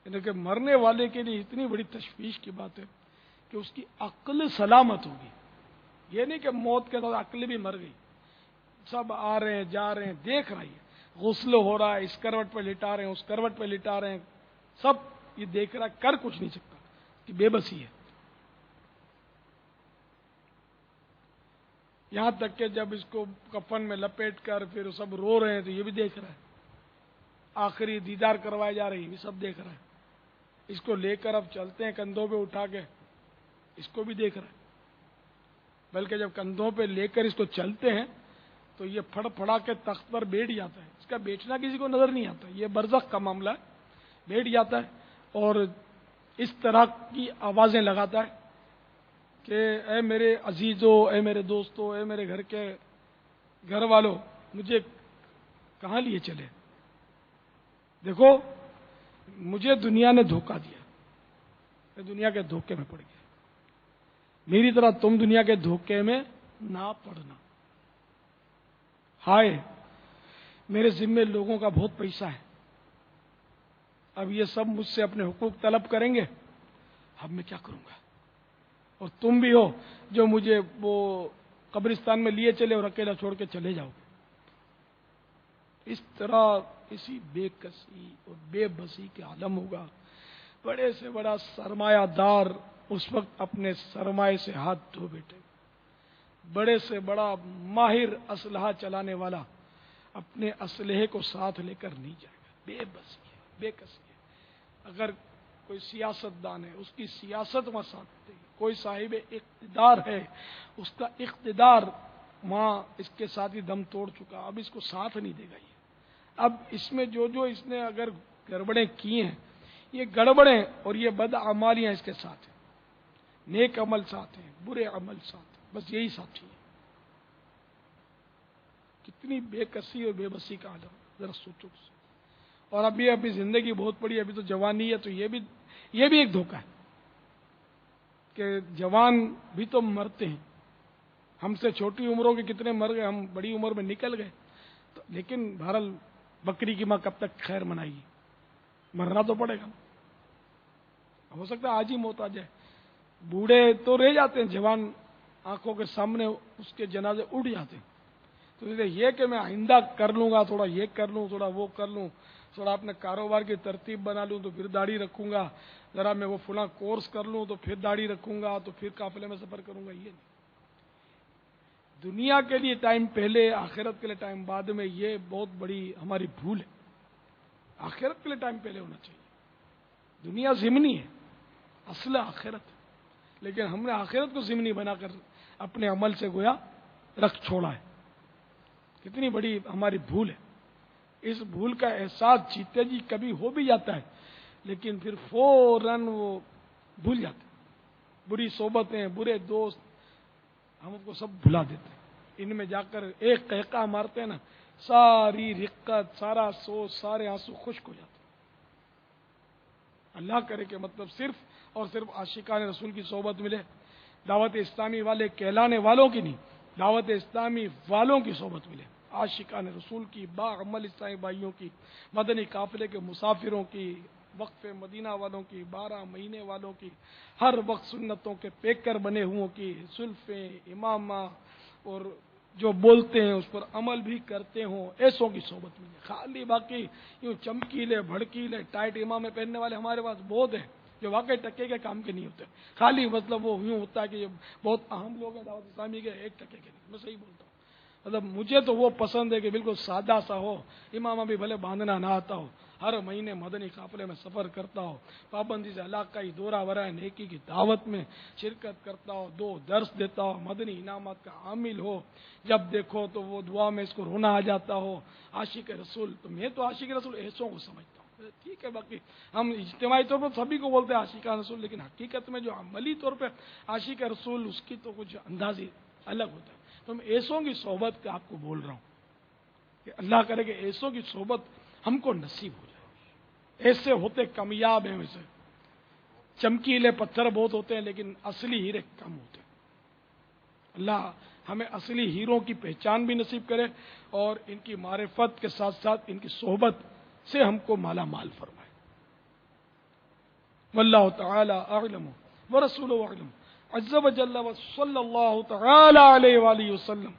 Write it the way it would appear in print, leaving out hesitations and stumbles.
یعنی کہ مرنے والے کے لیے اتنی بڑی تشویش کی بات ہے کہ اس کی عقل سلامت ہوگی. یہ نہیں کہ موت کے ساتھ عقل بھی مر گئی. سب آ رہے ہیں جا رہے ہیں، دیکھ رہی ہے، غسل ہو رہا ہے، اس کروٹ پہ لٹا رہے ہیں، اس کروٹ پہ لٹا رہے ہیں، سب یہ دیکھ رہا ہے، کر کچھ نہیں سکتا کہ بے بسی ہے. یہاں تک کہ جب اس کو کفن میں لپیٹ کر پھر سب رو رہے ہیں تو یہ بھی دیکھ رہا ہے، آخری دیدار کروائے جا رہی ہے، یہ سب دیکھ رہا ہے. اس کو لے کر اب چلتے ہیں کندھوں پہ اٹھا کے، اس کو بھی دیکھ رہا ہے. بلکہ جب کندھوں پہ لے کر اس کو چلتے ہیں تو یہ پھڑ پھڑا کے تخت پر بیٹھ جاتا ہے. اس کا بیٹھنا کسی کو نظر نہیں آتا، یہ برزخ کا معاملہ ہے. بیٹھ جاتا ہے اور اس طرح کی آوازیں لگاتا ہے کہ اے میرے عزیزو، اے میرے دوستو، اے میرے گھر کے گھر والوں، مجھے کہاں لیے چلے؟ دیکھو مجھے دنیا نے دھوکہ دیا، میں دنیا کے دھوکے میں پڑ گیا. میری طرح تم دنیا کے دھوکے میں نہ پڑنا. ہائے میرے ذمے لوگوں کا بہت پیسہ ہے، اب یہ سب مجھ سے اپنے حقوق طلب کریں گے، اب میں کیا کروں گا؟ اور تم بھی ہو جو مجھے وہ قبرستان میں لیے چلے اور اکیلا چھوڑ کے چلے جاؤ. اس طرح اسی بے کسی اور بے بسی کے عالم ہوگا. بڑے سے بڑا سرمایہ دار اس وقت اپنے سرمایے سے ہاتھ دھو بیٹھے. بڑے سے بڑا ماہر اسلحہ چلانے والا اپنے اسلحے کو ساتھ لے کر نہیں جائے گا. بے بسی ہے، بے کسی ہے. اگر کوئی سیاست دان ہے اس کی سیاست وہاں ساتھ دے گی، کوئی صاحب اقتدار ہے اس کا اقتدار وہاں اس کے ساتھ ہی دم توڑ چکا، اب اس کو ساتھ نہیں دے گا. یہ اب اس میں جو اس نے اگر گڑبڑیں کی ہیں، یہ گڑبڑیں اور یہ بدعمالیاں اس کے ساتھ ہیں. نیک عمل ساتھ ہیں، برے عمل ساتھ ہیں، بس یہی ساتھی ہے. کتنی بے کسی اور بے بسی کا عالم، ذرا سوچو. اور ابھی زندگی بہت بڑی، ابھی تو جوانی ہے، تو یہ بھی ایک دھوکہ ہے کہ جوان بھی تو مرتے ہیں. ہم سے چھوٹی عمروں کے کتنے مر گئے، ہم بڑی عمر میں نکل گئے. لیکن بہرحال بکری کی ماں کب تک خیر منائے گی؟ مرنا تو پڑے گا. ہو سکتا ہے آج ہی موت آ جائے. بوڑھے تو رہ جاتے ہیں، جوان آنکھوں کے سامنے اس کے جنازے اٹھ جاتے ہیں. تو یہ کہ میں آئندہ کر لوں گا، تھوڑا یہ کر لوں، تھوڑا وہ کر لوں، تھوڑا اپنے کاروبار کی ترتیب بنا لوں تو پھر داڑھی رکھوں گا، ذرا میں وہ فلاں کورس کر لوں تو پھر داڑھی رکھوں گا، تو پھر قافلے میں سفر کروں گا. یہ نہیں. دنیا کے لیے ٹائم پہلے، آخرت کے لیے ٹائم بعد میں، یہ بہت بڑی ہماری بھول ہے. آخرت کے لیے ٹائم پہلے ہونا چاہیے. دنیا ضمنی ہے، اصل آخرت ہے. لیکن ہم نے آخرت کو ضمنی بنا کر اپنے عمل سے گویا رکھ چھوڑا ہے. کتنی بڑی ہماری بھول ہے. اس بھول کا احساس جیتے جی کبھی ہو بھی جاتا ہے، لیکن پھر فوراً وہ بھول جاتے ہیں. بری صحبتیں، برے دوست ہم کو سب بھلا دیتے ہیں. ان میں جا کر ایک قہقہ مارتے ہیں نا، ساری رقت، سارا سوچ، سارے آنسو خشک ہو جاتے ہیں. اللہ کرے کہ مطلب صرف اور صرف عاشقان رسول کی صحبت ملے. دعوت اسلامی والے کہلانے والوں کی نہیں، دعوت اسلامی والوں کی صحبت ملے. عاشقان رسول کی، باعمل اسلامی بھائیوں کی، مدنی قافلے کے مسافروں کی، وقف مدینہ والوں کی، 12 مہینے والوں کی، ہر وقت سنتوں کے پیکر بنے ہوں کی، زلفیں، امامہ اور جو بولتے ہیں اس پر عمل بھی کرتے ہوں، ایسوں کی صحبت ملے. خالی باقی یوں چمکیلے بھڑکیلے ٹائٹ امامے پہننے والے ہمارے پاس بہت ہیں جو واقعی ٹکے کے کام کے نہیں ہوتے. خالی مطلب وہ یوں ہوتا ہے کہ یہ بہت اہم لوگ ہیں دعوت اسلامی کے، ایک ٹکے کے نہیں. میں صحیح بولتا ہوں. مطلب مجھے تو وہ پسند ہے کہ بالکل سادہ سا ہو، امامہ بھی بھلے باندھنا نہ آتا ہو، ہر مہینے مدنی قافلے میں سفر کرتا ہو، پابندی سے علاقائی دورہ برائے نیکی کی دعوت میں شرکت کرتا ہو، 2 درس دیتا ہو، مدنی انعامات کا عامل ہو، جب دیکھو تو وہ دعا میں اس کو رونا آ جاتا ہو. عاشق رسول، تو میں تو عاشق رسول ایسوں کو سمجھتا ہوں. ٹھیک ہے، باقی ہم اجتماعی طور پر سبھی کو بولتے ہیں عاشق رسول، لیکن حقیقت میں جو عملی طور پہ عاشق رسول، اس کی تو کچھ انداز ہی الگ ہوتا ہے. تو میں ایسوں کی صحبت کا آپ کو بول رہا ہوں کہ اللہ کرے کہ ایسوں کی صحبت ہم کو نصیب ہو جائے. ایسے ہوتے کامیاب ہیں. ویسے چمکیلے پتھر بہت ہوتے ہیں لیکن اصلی ہیرے کم ہوتے ہیں. اللہ ہمیں اصلی ہیروں کی پہچان بھی نصیب کرے اور ان کی معرفت کے ساتھ ساتھ ان کی صحبت سے ہم کو مالا مال فرمائے. واللہ تعالی اعلم ورسولہ اعلم عز وجل وصلی اللہ تعالی علیہ وآلہ وسلم